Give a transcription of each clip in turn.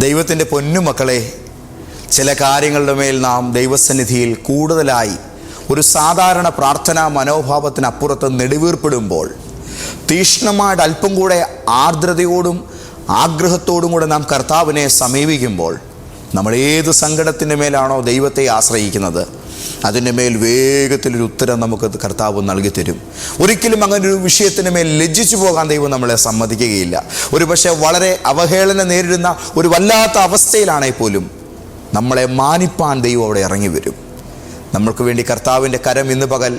ദൈവത്തിൻ്റെ പൊന്നുമക്കളെ, ചില കാര്യങ്ങളുടെ മേൽ നാം ദൈവസന്നിധിയിൽ കൂടുതലായി ഒരു സാധാരണ പ്രാർത്ഥനാ മനോഭാവത്തിനപ്പുറത്ത് നെടുവീർപ്പെടുമ്പോൾ, തീക്ഷ്ണമായിട്ട് അല്പം കൂടെ ആർദ്രതയോടും ആഗ്രഹത്തോടും കൂടെ നാം കർത്താവിനെ സമീപിക്കുമ്പോൾ, നമ്മൾ ഏത് സങ്കടത്തിൻ്റെ മേലാണോ ദൈവത്തെ ആശ്രയിക്കുന്നത്, അതിൻ്റെ മേൽ വേഗത്തിലൊരു ഉത്തരം നമുക്ക് കർത്താവ് നൽകി തരും. ഒരിക്കലും അങ്ങനൊരു വിഷയത്തിന് മേൽ ലജ്ജിച്ചു പോകാൻ ദൈവം നമ്മളെ സമ്മതിക്കുകയില്ല. ഒരു പക്ഷേ വളരെ അവഹേളന നേരിടുന്ന ഒരു വല്ലാത്ത അവസ്ഥയിലാണെങ്കിൽ പോലും നമ്മളെ മാനിപ്പാൻ ദൈവം അവിടെ ഇറങ്ങി വരും. നമ്മൾക്ക് വേണ്ടി കർത്താവിൻ്റെ കരം ഇന്ന് പകൽ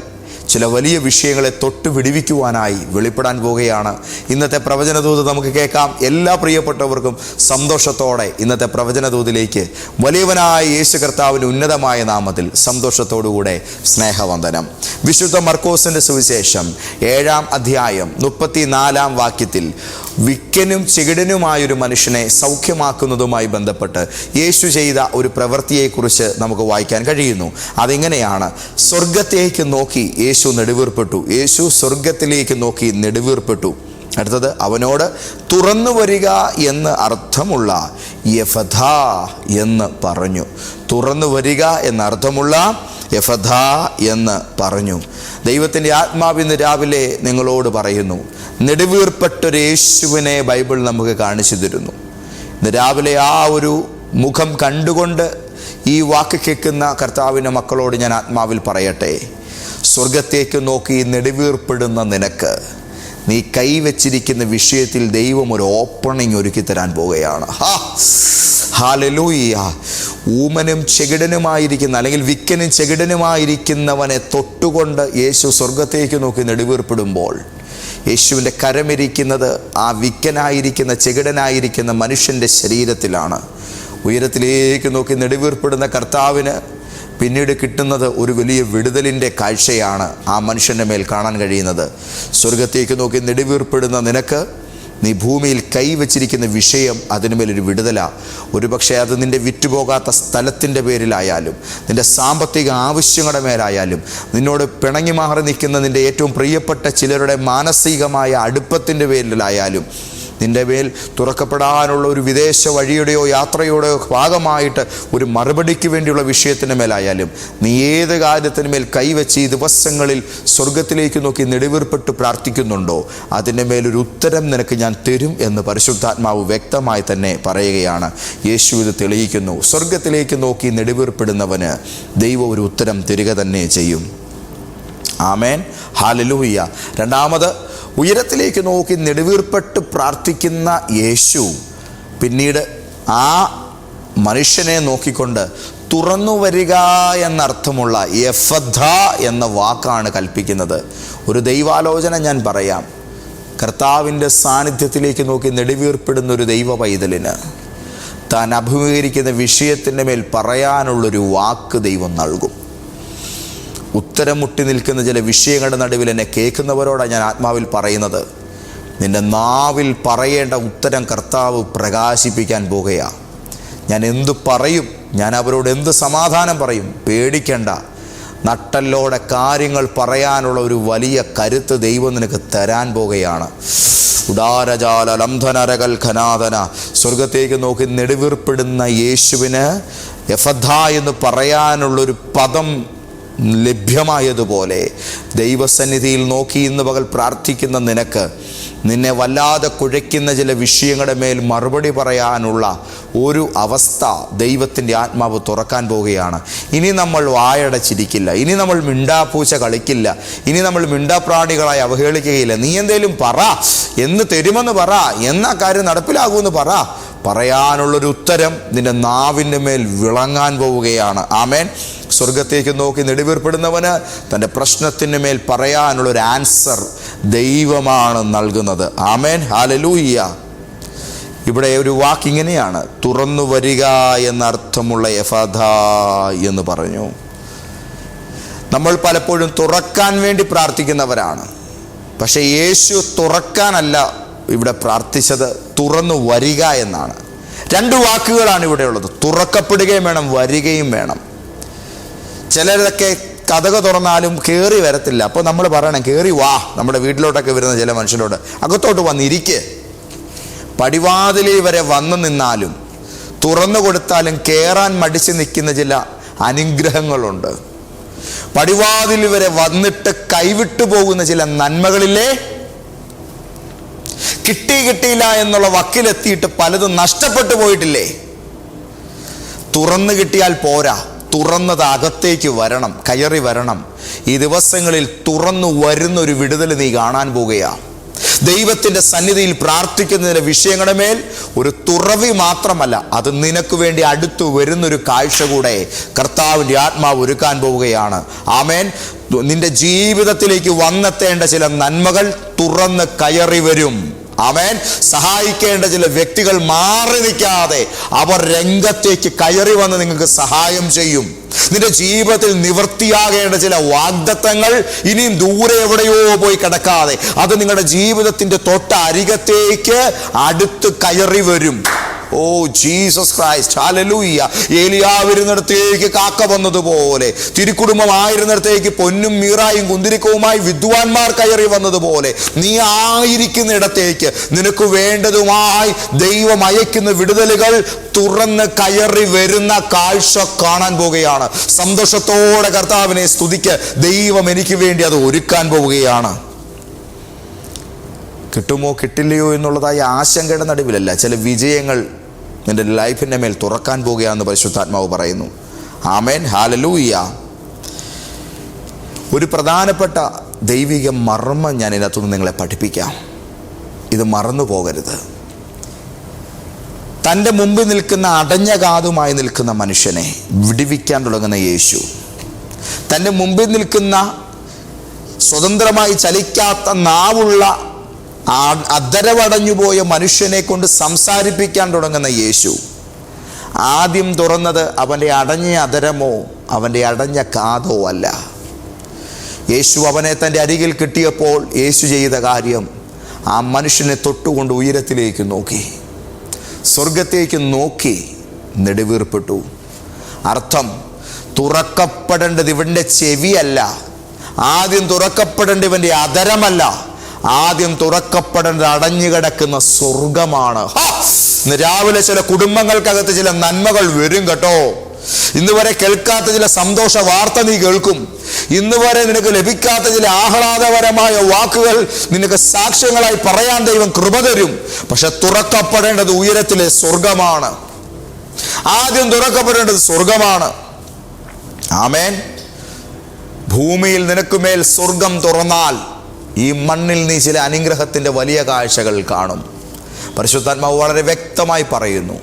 ചില വലിയ വിഷയങ്ങളെ തൊട്ട് വിടുവിക്കുവാനായി വെളിപ്പെടാൻ പോവുകയാണ്. ഇന്നത്തെ പ്രവചനദൂത് നമുക്ക് കേൾക്കാം. എല്ലാ പ്രിയപ്പെട്ടവർക്കും സന്തോഷത്തോടെ ഇന്നത്തെ പ്രവചനദൂതിലേക്ക് വലിയവനായ യേശു കർത്താവിൻ്റെ ഉന്നതമായ നാമത്തിൽ സന്തോഷത്തോടുകൂടെ സ്നേഹവന്ദനം. വിശുദ്ധ മർക്കോസിൻ്റെ സുവിശേഷം 7-ാം അധ്യായം 34-ാം വാക്യത്തിൽ വിക്കനും ചെകിടനുമായൊരു മനുഷ്യനെ സൗഖ്യമാക്കുന്നതുമായി ബന്ധപ്പെട്ട് യേശു ചെയ്ത ഒരു പ്രവൃത്തിയെക്കുറിച്ച് നമുക്ക് വായിക്കാൻ കഴിയുന്നു. അതെങ്ങനെയാണ്? സ്വർഗത്തേക്ക് നോക്കി യേശു നെടുവീർപ്പെട്ടു. യേശു സ്വർഗത്തിലേക്ക് നോക്കി നെടുവീർപ്പെട്ടു. അടുത്തത്, അവനോട് തുറന്നു വരിക എന്ന് അർത്ഥമുള്ള യഫഥ എന്ന് പറഞ്ഞു. തുറന്നു വരിക എന്നർത്ഥമുള്ള യഫഥ എന്ന് പറഞ്ഞു. ദൈവത്തിൻ്റെ ആത്മാവ് ഇന്ന് രാവിലെ നിങ്ങളോട് പറയുന്നു, നെടുവീർപ്പെട്ടൊരു യേശുവിനെ ബൈബിൾ നമുക്ക് കാണിച്ചു തരുന്നു. ഇന്ന് രാവിലെ ആ ഒരു മുഖം കണ്ടുകൊണ്ട് ഈ വാക്ക് കേൾക്കുന്ന കർത്താവിൻ്റെ മക്കളോട് ഞാൻ ആത്മാവിൽ പറയട്ടെ, സ്വർഗത്തേക്ക് നോക്കി നെടുവീർപ്പെടുന്ന നിനക്ക് നീ കൈവച്ചിരിക്കുന്ന വിഷയത്തിൽ ദൈവം ഒരു ഓപ്പണിംഗ് ഒരുക്കി തരാൻ പോവുകയാണ്. ഹല്ലേലൂയ. ഊമനും ചെകിടനുമായിരിക്കുന്ന, അല്ലെങ്കിൽ വിക്കനും ചെകിടനുമായിരിക്കുന്നവനെ തൊട്ടുകൊണ്ട് യേശു സ്വർഗത്തേക്ക് നോക്കി നെടുവീർപ്പെടുമ്പോൾ, യേശുവിൻ്റെ കരമിരിക്കുന്നത് ആ വിക്കനായിരിക്കുന്ന ചെകിടനായിരിക്കുന്ന മനുഷ്യൻ്റെ ശരീരത്തിലാണ്. ഉയരത്തിലേക്ക് നോക്കി നെടുവീർപ്പെടുന്ന കർത്താവിന് പിന്നീട് കിട്ടുന്നത് ഒരു വലിയ വിടുതലിൻ്റെ കാഴ്ചയാണ് ആ മനുഷ്യൻ്റെ മേൽ കാണാൻ കഴിയുന്നത്. സ്വർഗത്തേക്ക് നോക്കി നെടുവീർപ്പെടുന്ന നിനക്ക് നീ ഭൂമിയിൽ കൈവച്ചിരിക്കുന്ന വിഷയം അതിനുമേലൊരു വിടുതലാണ്. ഒരുപക്ഷെ അത് നിൻ്റെ വിറ്റുപോകാത്ത സ്ഥലത്തിൻ്റെ പേരിലായാലും, നിൻ്റെ സാമ്പത്തിക ആവശ്യങ്ങളുടെ മേലായാലും, നിന്നോട് പിണങ്ങി മാറി നിൽക്കുന്ന നിൻ്റെ ഏറ്റവും പ്രിയപ്പെട്ട ചിലരുടെ മാനസികമായ അടുപ്പത്തിൻ്റെ പേരിലായാലും, നിൻ്റെ മേൽ തുറക്കപ്പെടാനുള്ള ഒരു വിദേശ വഴിയുടെയോ യാത്രയുടെയോ ഭാഗമായിട്ട് ഒരു മറുപടിക്ക് വേണ്ടിയുള്ള വിഷയത്തിൻ്റെ മേലായാലും, നീ ഏത് കാര്യത്തിന് മേൽ കൈവച്ച് ഈ ദിവസങ്ങളിൽ സ്വർഗത്തിലേക്ക് നോക്കി നെടുവീർപ്പെട്ട് പ്രാർത്ഥിക്കുന്നുണ്ടോ, അതിൻ്റെ മേലൊരു ഉത്തരം നിനക്ക് ഞാൻ തരും എന്ന് പരിശുദ്ധാത്മാവ് വ്യക്തമായി തന്നെ പറയുകയാണ്. യേശു ഇത് തെളിയിക്കുന്നു. സ്വർഗത്തിലേക്ക് നോക്കി നെടുവീർപ്പെടുന്നവന് ദൈവം ഒരു ഉത്തരം തരിക തന്നെ ചെയ്യും. ആമേൻ, ഹല്ലേലൂയ. രണ്ടാമത്, ഉയരത്തിലേക്ക് നോക്കി നെടുവീർപ്പെട്ട് പ്രാർത്ഥിക്കുന്ന യേശു പിന്നീട് ആ മനുഷ്യനെ നോക്കിക്കൊണ്ട് തുറന്നു വരിക എന്നർത്ഥമുള്ള യഫഥ എന്ന വാക്കാണ് കൽപ്പിക്കുന്നത്. ഒരു ദൈവാലോചന ഞാൻ പറയാം. കർത്താവിൻ്റെ സാന്നിധ്യത്തിലേക്ക് നോക്കി നെടുവീർപ്പെടുന്ന ഒരു ദൈവ പൈതലിന് താൻ അഭിമുഖീകരിക്കുന്ന വിഷയത്തിൻ്റെ മേൽ പറയാനുള്ളൊരു വാക്ക് ദൈവം നൽകും. ഉത്തരം മുട്ടി നിൽക്കുന്ന ചില വിഷയങ്ങളുടെ നടുവിൽ എന്നെ കേൾക്കുന്നവരോടാണ് ഞാൻ ആത്മാവിൽ പറയുന്നത്, നിൻ്റെ നാവിൽ പറയേണ്ട ഉത്തരം കർത്താവ് പ്രകാശിപ്പിക്കാൻ പോകുകയാണ്. ഞാൻ എന്തു പറയും, ഞാൻ അവരോട് എന്ത് സമാധാനം പറയും? പേടിക്കേണ്ട. നട്ടല്ലോടെ കാര്യങ്ങൾ പറയാനുള്ള ഒരു വലിയ കരുത്ത് ദൈവം നിനക്ക് തരാൻ പോകുകയാണ്. ഉദാരജാല ലംഘനരകൽ ഖനാദന. സ്വർഗത്തേക്ക് നോക്കി നെടുവീർപ്പെടുന്ന യേശുവിന് യഫഥ എന്ന് പറയാനുള്ളൊരു പദം ലഭ്യമായതുപോലെ ദൈവസന്നിധിയിൽ നോക്കി ഇന്ന് പകൽ പ്രാർത്ഥിക്കുന്ന നിനക്ക് നിന്നെ വല്ലാതെ കുഴയ്ക്കുന്ന ചില വിഷയങ്ങളുടെ മേൽ മറുപടി പറയാനുള്ള ഒരു അവസ്ഥ ദൈവത്തിൻ്റെ ആത്മാവ് തുറക്കാൻ പോവുകയാണ്. ഇനി നമ്മൾ വായടച്ചിരിക്കില്ല, ഇനി നമ്മൾ മിണ്ടാപ്പൂച്ച കളിക്കില്ല, ഇനി നമ്മൾ മിണ്ടാപ്രാണികളായി അവഹേളിക്കുകയില്ല. നീ എന്തേലും പറ, എന്ന് തരുമെന്ന് പറ, എന്നാ കാര്യം നടപ്പിലാകുമെന്ന് പറ. പറയാനുള്ളൊരു ഉത്തരം നിന്റെ നാവിൻ്റെ മേൽ വിളങ്ങാൻ പോവുകയാണ്. ആമേൻ. സ്വർഗത്തേക്ക് നോക്കി നെടുവീർപ്പെടുന്നവന് തൻ്റെ പ്രശ്നത്തിന് മേൽ പറയാനുള്ളൊരു ആൻസർ ദൈവമാണ് നൽകുന്നത്. ആമേൻ, ഹല്ലേലൂയ. ഇവിടെ ഒരു വാക്ക് ഇങ്ങനെയാണ്, തുറന്നു വരിക എന്നർത്ഥമുള്ള യഫഥ എന്ന് പറഞ്ഞു. നമ്മൾ പലപ്പോഴും തുറക്കാൻ വേണ്ടി പ്രാർത്ഥിക്കുന്നവരാണ്. പക്ഷേ യേശു തുറക്കാനല്ല ഇവിടെ പ്രാർത്ഥിച്ചത്, തുറന്നു വരിക എന്നാണ്. രണ്ട് വാക്കുകളാണ് ഇവിടെ ഉള്ളത്. തുറക്കപ്പെടുകയും വേണം, വരികയും വേണം. ചിലരൊക്കെ കതക തുറന്നാലും കയറി വരത്തില്ല. അപ്പോൾ നമ്മൾ പറയണം, കയറി വാ. നമ്മുടെ വീട്ടിലോട്ടൊക്കെ വരുന്ന ചില മനുഷ്യരോട്, അകത്തോട്ട് വന്നിരിക്ക്. പടിവാതിലിൽ വരെ വന്നു നിന്നാലും തുറന്നു കൊടുത്താലും കയറാൻ മടിച്ച് നിൽക്കുന്ന ചില അനുഗ്രഹങ്ങളുണ്ട്. പടിവാതിൽ വരെ വന്നിട്ട് കൈവിട്ടു പോകുന്ന ചില നന്മകളില്ലേ, കിട്ടിയില്ല എന്നുള്ള വക്കിലെത്തിയിട്ട് പലതും നഷ്ടപ്പെട്ടു പോയിട്ടില്ലേ. തുറന്നു കിട്ടിയാൽ പോരാ, തുറന്നത് അകത്തേക്ക് വരണം, കയറി വരണം. ഈ ദിവസങ്ങളിൽ തുറന്നു വരുന്നൊരു വിടുതൽ നീ കാണാൻ പോകുകയാ. ദൈവത്തിൻ്റെ സന്നിധിയിൽ പ്രാർത്ഥിക്കുന്നതിൻ്റെ വിഷയങ്ങളുടെ മേൽ ഒരു തുറവി മാത്രമല്ല, അത് നിനക്ക് വേണ്ടി അടുത്തു വരുന്നൊരു കാഴ്ച കൂടെ കർത്താവിൻ്റെ ആത്മാവ് ഒരുക്കാൻ പോവുകയാണ്. ആമേൻ. നിന്റെ ജീവിതത്തിലേക്ക് വന്നെത്തേണ്ട ചില നന്മകൾ തുറന്ന് കയറി വരും. ആമേൻ. സഹായിക്കേണ്ട ചില വ്യക്തികൾ മാറി നിൽക്കാതെ അവർ രംഗത്തേക്ക് കയറി വന്ന് നിങ്ങൾക്ക് സഹായം ചെയ്യും. നിന്റെ ജീവിതത്തിൽ നിവൃത്തിയാകേണ്ട ചില വാഗ്ദത്തങ്ങൾ ഇനിയും ദൂരെ എവിടെയോ പോയി കിടക്കാതെ അത് നിങ്ങളുടെ ജീവിതത്തിന്റെ തൊട്ട അരികത്തേക്ക് അടുത്ത് കയറി വരും. Oh Jesus Christ, hallelujah. ഏലിയാവിരുന്നിടത്തേക്ക് കാക്ക വന്നതുപോലെ, തിരുക്കുടുംബമായിരുന്നിടത്തേക്ക് പൊന്നും മീറായും കുന്തിരിക്കവുമായി വിദ്വാൻമാർ കയറി വന്നതുപോലെ നീ ആയിരിക്കുന്ന ഇടത്തേക്ക് നിനക്ക് വേണ്ടതുമായി ദൈവം അയക്കുന്ന വിടുതലുകൾ തുറന്ന് കയറി വരുന്ന കാഴ്ച കാണാൻ പോവുകയാണ്. സന്തോഷത്തോടെ കർത്താവിനെ സ്തുതിക്ക്. ദൈവം എനിക്ക് വേണ്ടി അത് ഒരുക്കാൻ പോവുകയാണ്. കിട്ടുമോ കിട്ടില്ലയോ എന്നുള്ളതായ ആശങ്കയുടെ നടുവിലല്ല, ചില വിജയങ്ങൾ നിന്റെ ലൈഫിൻ്റെ മേൽ തുറക്കാൻ പോകുകയാണെന്ന് പരിശുദ്ധാത്മാവ് പറയുന്നു. ആമേൻ, ഹല്ലേലൂയ. ഒരു പ്രധാനപ്പെട്ട ദൈവിക മർമ്മം ഞാൻ ഇതിനകത്തുനിന്ന് നിങ്ങളെ പഠിപ്പിക്കാം. ഇത് മറന്നു പോകരുത്. തൻ്റെ മുമ്പിൽ നിൽക്കുന്ന അടഞ്ഞ കാതുമായി നിൽക്കുന്ന മനുഷ്യനെ വിടുവിക്കാൻ തുടങ്ങുന്ന യേശു, തൻ്റെ മുമ്പിൽ നിൽക്കുന്ന സ്വതന്ത്രമായി ചലിക്കാത്ത നാവുള്ള അധരവടഞ്ഞുപോയ മനുഷ്യനെ കൊണ്ട് സംസാരിപ്പിക്കാൻ തുടങ്ങുന്ന യേശു ആദ്യം തുറന്നത് അവൻ്റെ അടഞ്ഞ അധരമോ അവൻ്റെ അടഞ്ഞ കാതോ അല്ല. യേശു അവനെ തൻ്റെ അരികിൽ കിട്ടിയപ്പോൾ യേശു ചെയ്ത കാര്യം, ആ മനുഷ്യനെ തൊട്ടുകൊണ്ട് ഉയരത്തിലേക്ക് നോക്കി, സ്വർഗത്തേക്ക് നോക്കി നെടുവീർപ്പിട്ടു. അർത്ഥം, തുറക്കപ്പെടേണ്ടത് ഇവൻ്റെ ചെവിയല്ല, ആദ്യം തുറക്കപ്പെടേണ്ടത് ഇവൻ്റെ അധരമല്ല, ആദ്യം തുറക്കപ്പെടേണ്ടത് അടഞ്ഞു കിടക്കുന്ന സ്വർഗമാണ്. ഇന്ന് രാവിലെ ചില കുടുംബങ്ങൾക്കകത്ത് ചില നന്മകൾ വരും കേട്ടോ. ഇന്ന് വരെ കേൾക്കാത്ത ചില സന്തോഷ വാർത്ത നീ കേൾക്കും. ഇന്ന് വരെ നിനക്ക് ലഭിക്കാത്ത ചില ആഹ്ലാദപരമായ വാക്കുകൾ നിനക്ക് സാക്ഷ്യങ്ങളായി പറയാൻ ദൈവം കൃപ തരും. പക്ഷെ തുറക്കപ്പെടേണ്ടത് ഉയരത്തിലെ സ്വർഗമാണ്. ആദ്യം തുറക്കപ്പെടേണ്ടത് സ്വർഗമാണ്. ആമേൻ. ഭൂമിയിൽ നിനക്കുമേൽ സ്വർഗം തുറന്നാൽ ഈ മണ്ണിൽ നീ ചില അനുഗ്രഹത്തിൻ്റെ വലിയ കാഴ്ചകൾ കാണും. പരിശുദ്ധാത്മാവ് വളരെ വ്യക്തമായി പറയുന്നു,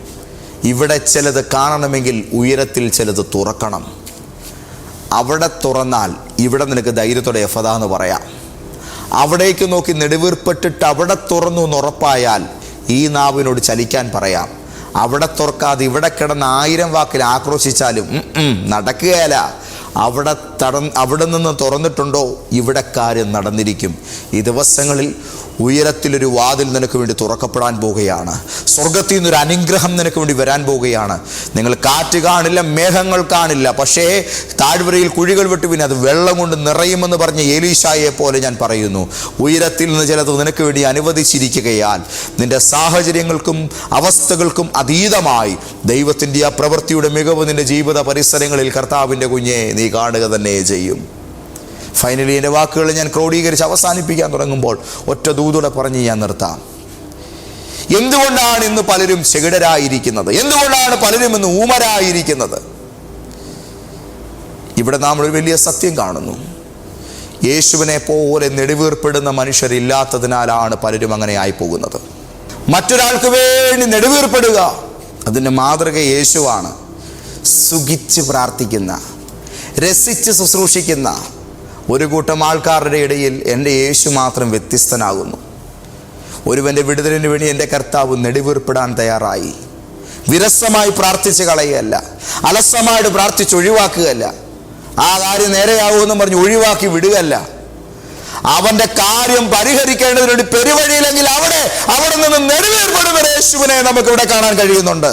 ഇവിടെ ചിലത് കാണണമെങ്കിൽ ഉയരത്തിൽ ചിലത് തുറക്കണം. അവിടെ തുറന്നാൽ ഇവിടെ നിനക്ക് ധൈര്യത്തോടെ എഫദാ എന്ന് പറയാം. അവിടേക്ക് നോക്കി നെടുവീർപ്പെട്ടിട്ട് അവിടെ തുറന്നു എന്നുറപ്പായാൽ ഈ നാവിനോട് ചലിക്കാൻ പറയാം. അവിടെ തുറക്കാതെ ഇവിടെ കിടന്ന് 1000 വാക്കിൽ ആക്രോശിച്ചാലും നടക്കുകയല്ല. അവിടെ നിന്ന് തുറന്നിട്ടുണ്ടോ ഇവിടെ കാര്യം നടന്നിരിക്കും. ഈ ദിവസങ്ങളിൽ ഉയരത്തിലൊരു വാതിൽ നിനക്ക് വേണ്ടി തുറക്കപ്പെടാൻ പോവുകയാണ്. സ്വർഗത്തിൽ നിന്നൊരു അനുഗ്രഹം നിനക്ക് വേണ്ടി വരാൻ പോവുകയാണ്. നിങ്ങൾ കാറ്റ് കാണില്ല, മേഘങ്ങൾ കാണില്ല, പക്ഷേ താഴ്വരയിൽ കുഴികൾ വെട്ടി പിന്നെ അത് വെള്ളം കൊണ്ട് നിറയുമെന്ന് പറഞ്ഞ ഏലീശായെ പോലെ ഞാൻ പറയുന്നു, ഉയരത്തിൽ നിന്ന് ചിലത് നിനക്ക് വേണ്ടി അനുവദിച്ചിരിക്കുകയാൽ നിന്റെ സാഹചര്യങ്ങൾക്കും അവസ്ഥകൾക്കും അതീതമായി ദൈവത്തിൻ്റെ ആ പ്രവൃത്തിയുടെ മികവ് നിന്റെ ജീവിത പരിസരങ്ങളിൽ കർത്താവിൻ്റെ കുഞ്ഞെ നീ കാണുക തന്നെ ചെയ്യും. ഫൈനലി എൻ്റെ വാക്കുകൾ ഞാൻ ക്രോഡീകരിച്ച് അവസാനിപ്പിക്കാൻ തുടങ്ങുമ്പോൾ ഒറ്റ ദൂതോടെ പറഞ്ഞ് ഞാൻ നിർത്താം. എന്തുകൊണ്ടാണ് ഇന്ന് പലരും ചെകിടരായിരിക്കുന്നത്? എന്തുകൊണ്ടാണ് പലരും ഇന്ന് ഊമരായിരിക്കുന്നത്? ഇവിടെ നാം ഒരു വലിയ സത്യം കാണുന്നു. യേശുവിനെ പോലെ നെടുവീർപ്പെടുന്ന മനുഷ്യരില്ലാത്തതിനാലാണ് പലരും അങ്ങനെ ആയിപ്പോകുന്നത്. മറ്റൊരാൾക്ക് വേണ്ടി നെടുവീർപ്പെടുക, അതിൻ്റെ മാതൃക യേശുവാണ്. സുഖിച്ച് പ്രാർത്ഥിക്കുന്ന, രസിച്ച് ശുശ്രൂഷിക്കുന്ന ഒരു കൂട്ടം ആൾക്കാരുടെ ഇടയിൽ എൻ്റെ യേശു മാത്രം വ്യത്യസ്തനാകുന്നു. ഒരുവൻ്റെ വിടുതലിന് വേണ്ടി എൻ്റെ കർത്താവ് നെടുവീർപ്പിടാൻ തയ്യാറായി. വിരസമായി പ്രാർത്ഥിച്ച് കളയുകയല്ല, അലസമായിട്ട് പ്രാർത്ഥിച്ച് ഒഴിവാക്കുകയല്ല, ആ കാര്യം നേരെയാവുമെന്ന് പറഞ്ഞ് ഒഴിവാക്കി വിടുകയല്ല. അവൻ്റെ കാര്യം പരിഹരിക്കേണ്ടതിന് വേണ്ടി പെരുവഴിയില്ലെങ്കിൽ അവിടെ നിന്ന് നെടുവീർപ്പെടുന്ന യേശുവിനെ നമുക്കിവിടെ കാണാൻ കഴിയുന്നുണ്ട്.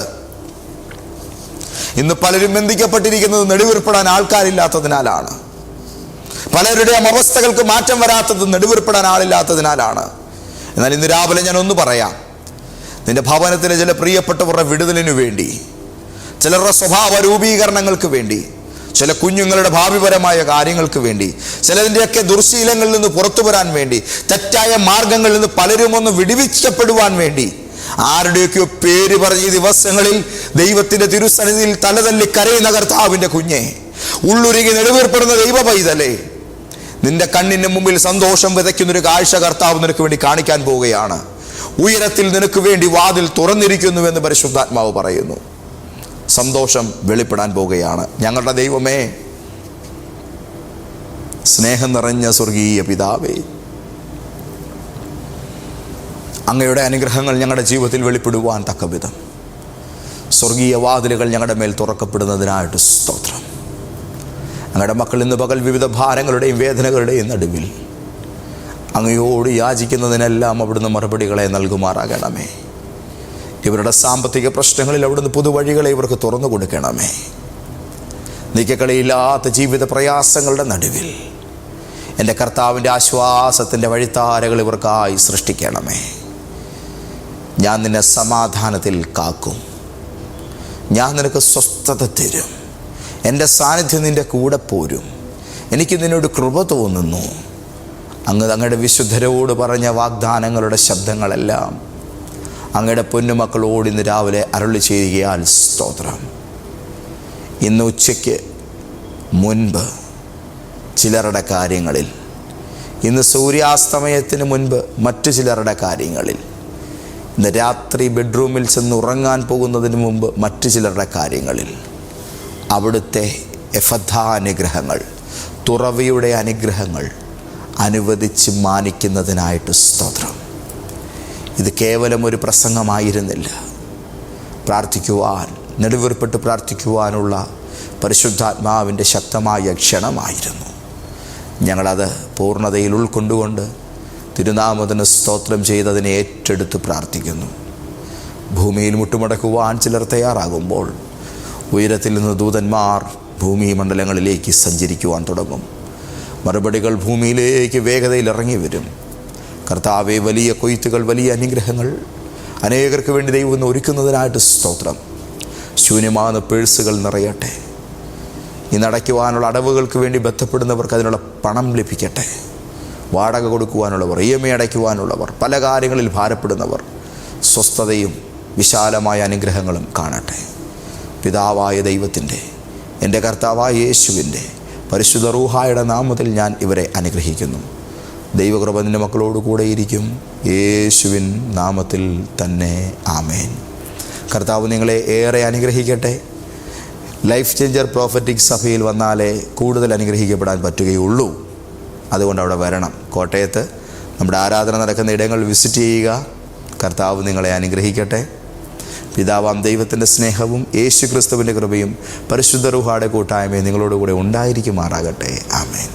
ഇന്ന് പലരും ബന്ധിക്കപ്പെട്ടിരിക്കുന്നത് നെടുവീർപ്പെടാൻ ആൾക്കാരില്ലാത്തതിനാലാണ്. പലരുടെയും അവസ്ഥകൾക്ക് മാറ്റം വരാത്തത് നെടുവീർപ്പെടാൻ ആളില്ലാത്തതിനാലാണ്. എന്നാൽ ഇന്ന് രാവിലെ ഞാൻ ഒന്ന് പറയാം, നിന്റെ ഭവനത്തിലെ ചില പ്രിയപ്പെട്ടവരുടെ വിടുതലിനു വേണ്ടി ചിലരുടെ സ്വഭാവ രൂപീകരണങ്ങൾക്ക് വേണ്ടി, ചില കുഞ്ഞുങ്ങളുടെ ഭാവിപരമായ കാര്യങ്ങൾക്ക് വേണ്ടി, ചിലതിൻ്റെയൊക്കെ ദുർശീലങ്ങളിൽ നിന്ന് പുറത്തു വരാൻ വേണ്ടി, തെറ്റായ മാർഗങ്ങളിൽ നിന്ന് പലരും ഒന്ന് വിടുവിക്കപ്പെടുവാൻ വേണ്ടി ആരുടെയൊക്കെയോ പേര് പറഞ്ഞ ഈ ദിവസങ്ങളിൽ ദൈവത്തിൻ്റെ തിരുസന്നിധിയിൽ തലതല്ലി കരയുന്ന കർത്താവിൻ്റെ കുഞ്ഞെ, ഉള്ളുരുകി നെടുവേർപ്പെടുന്ന ദൈവ പൈതലേ, നിന്റെ കണ്ണിന് മുമ്പിൽ സന്തോഷം വിതയ്ക്കുന്നൊരു കാഴ്ച കർത്താവ് നിനക്ക് വേണ്ടി കാണിക്കാൻ പോവുകയാണ്. ഉയരത്തിൽ നിനക്ക് വേണ്ടി വാതിൽ തുറന്നിരിക്കുന്നുവെന്ന് പരിശുദ്ധാത്മാവ് പറയുന്നു. സന്തോഷം വെളിപ്പെടാൻ പോവുകയാണ്. ഞങ്ങളുടെ ദൈവമേ, സ്നേഹം നിറഞ്ഞ സ്വർഗീയ പിതാവേ, അങ്ങയുടെ അനുഗ്രഹങ്ങൾ ഞങ്ങളുടെ ജീവിതത്തിൽ വെളിപ്പെടുവാൻ തക്കവിധം സ്വർഗീയ വാതിലുകൾ ഞങ്ങളുടെ മേൽ തുറക്കപ്പെടുന്നതിനായിട്ട് സ്തോത്രം. അങ്ങയുടെ മക്കൾ ഇന്ന് പകൽ വിവിധ ഭാരങ്ങളുടെയും വേദനകളുടെയും നടുവിൽ അങ്ങയോട് യാചിക്കുന്നതിനെല്ലാം അവിടുന്ന് മറുപടികളെ നൽകുമാറാകണമേ. ഇവരുടെ സാമ്പത്തിക പ്രശ്നങ്ങളിൽ അവിടുന്ന് പുതുവഴികളെ ഇവർക്ക് തുറന്നു കൊടുക്കണമേ. നീക്കക്കളിയില്ലാത്ത ജീവിത പ്രയാസങ്ങളുടെ നടുവിൽ എൻ്റെ കർത്താവിൻ്റെ ആശ്വാസത്തിൻ്റെ വഴിത്താരകൾ ഇവർക്കായി സൃഷ്ടിക്കണമേ. ഞാൻ നിന്നെ സമാധാനത്തിൽ കാക്കും, ഞാൻ നിനക്ക് സ്വസ്ഥത തരും, എൻ്റെ സാന്നിധ്യം നിൻ്റെ കൂടെ പോരും, എനിക്ക് നിന്നോട് കൃപ തോന്നുന്നു. അങ്ങയുടെ വിശുദ്ധരോട് പറഞ്ഞ വാഗ്ദാനങ്ങളുടെ ശബ്ദങ്ങളെല്ലാം അങ്ങയുടെ പൊന്നുമക്കളോട് ഇന്ന് രാവിലെ അരുളി ചെയ്യുകയാൽ സ്തോത്രം. ഇന്ന് ഉച്ചയ്ക്ക് മുൻപ് ചിലരുടെ കാര്യങ്ങളിൽ, ഇന്ന് സൂര്യാസ്തമയത്തിന് മുൻപ് മറ്റു ചിലരുടെ കാര്യങ്ങളിൽ, ഇന്ന് രാത്രി ബെഡ്റൂമിൽ ചെന്ന് ഉറങ്ങാൻ പോകുന്നതിന് മുമ്പ് മറ്റു ചിലരുടെ കാര്യങ്ങളിൽ അവിടുത്തെ അനുഗ്രഹങ്ങൾ, തുറവിയുടെ അനുഗ്രഹങ്ങൾ അനുവദിച്ച് മാനിക്കുന്നതിനായിട്ട് സ്തോത്രം. ഇത് കേവലം ഒരു പ്രസംഗമായിരുന്നില്ല, പ്രാർത്ഥിക്കുവാൻ, നെടുവീർപ്പെട്ട് പ്രാർത്ഥിക്കുവാനുള്ള പരിശുദ്ധാത്മാവിൻ്റെ ശക്തമായ ക്ഷണമായിരുന്നു. ഞങ്ങളത് പൂർണ്ണതയിൽ ഉൾക്കൊണ്ടുകൊണ്ട് തിരുനാമത്തിന് സ്തോത്രം ചെയ്തതിനെ ഏറ്റെടുത്ത് പ്രാർത്ഥിക്കുന്നു. ഭൂമിയിൽ മുട്ടുമടക്കുവാൻ ചിലർ തയ്യാറാകുമ്പോൾ ഉയരത്തിൽ നിന്ന് ദൂതന്മാർ ഭൂമി മണ്ഡലങ്ങളിലേക്ക് സഞ്ചരിക്കുവാൻ തുടങ്ങും. മറുപടികൾ ഭൂമിയിലേക്ക് വേഗതയിൽ ഇറങ്ങി വരും. കർത്താവെ, വലിയ കൊയ്ത്തുകൾ, വലിയ അനുഗ്രഹങ്ങൾ അനേകർക്ക് വേണ്ടി ദൈവം ഇന്ന് ഒരുക്കുന്നതിനായിട്ട് സ്തോത്രം. ശൂന്യമാകുന്ന പേഴ്സുകൾ നിറയട്ടെ. ഇന്ന് അടയ്ക്കുവാനുള്ള അടവുകൾക്ക് വേണ്ടി ബന്ധപ്പെടുന്നവർക്ക് അതിനുള്ള പണം ലഭിക്കട്ടെ. വാടക കൊടുക്കുവാനുള്ളവർ, EMI അടയ്ക്കുവാനുള്ളവർ, പല കാര്യങ്ങളിൽ ഭാരപ്പെടുന്നവർ സ്വസ്ഥതയും വിശാലമായ അനുഗ്രഹങ്ങളും കാണട്ടെ. പിതാവായ ദൈവത്തിൻ്റെ, എൻ്റെ കർത്താവായ യേശുവിൻ്റെ പരിശുദ്ധ റൂഹായുടെ നാമത്തിൽ ഞാൻ ഇവരെ അനുഗ്രഹിക്കുന്നു. ദൈവകൃപ നിൻ്റെ മക്കളോട് കൂടെയിരിക്കും, യേശുവിൻ നാമത്തിൽ തന്നെ. ആമേൻ. കർത്താവ് നിങ്ങളെ ഏറെ അനുഗ്രഹിക്കട്ടെ. ലൈഫ് ചേഞ്ചർ പ്രോഫറ്റിക് സഭയിൽ വന്നാലേ കൂടുതൽ അനുഗ്രഹിക്കപ്പെടാൻ പറ്റുകയുള്ളൂ. അതുകൊണ്ട് അവിടെ വരണം. കോട്ടയത്ത് നമ്മുടെ ആരാധന നടക്കുന്ന ഇടങ്ങൾ വിസിറ്റ് ചെയ്യുക. കർത്താവ് നിങ്ങളെ അനുഗ്രഹിക്കട്ടെ. പിതാവാം ദൈവത്തിൻ്റെ സ്നേഹവും യേശു ക്രിസ്തുവിൻ്റെ കൃപയും പരിശുദ്ധ റൂഹായുടെ കൂട്ടായ്മയും നിങ്ങളോടുകൂടെ ഉണ്ടായിരിക്കുമാറാകട്ടെ. ആമേൻ.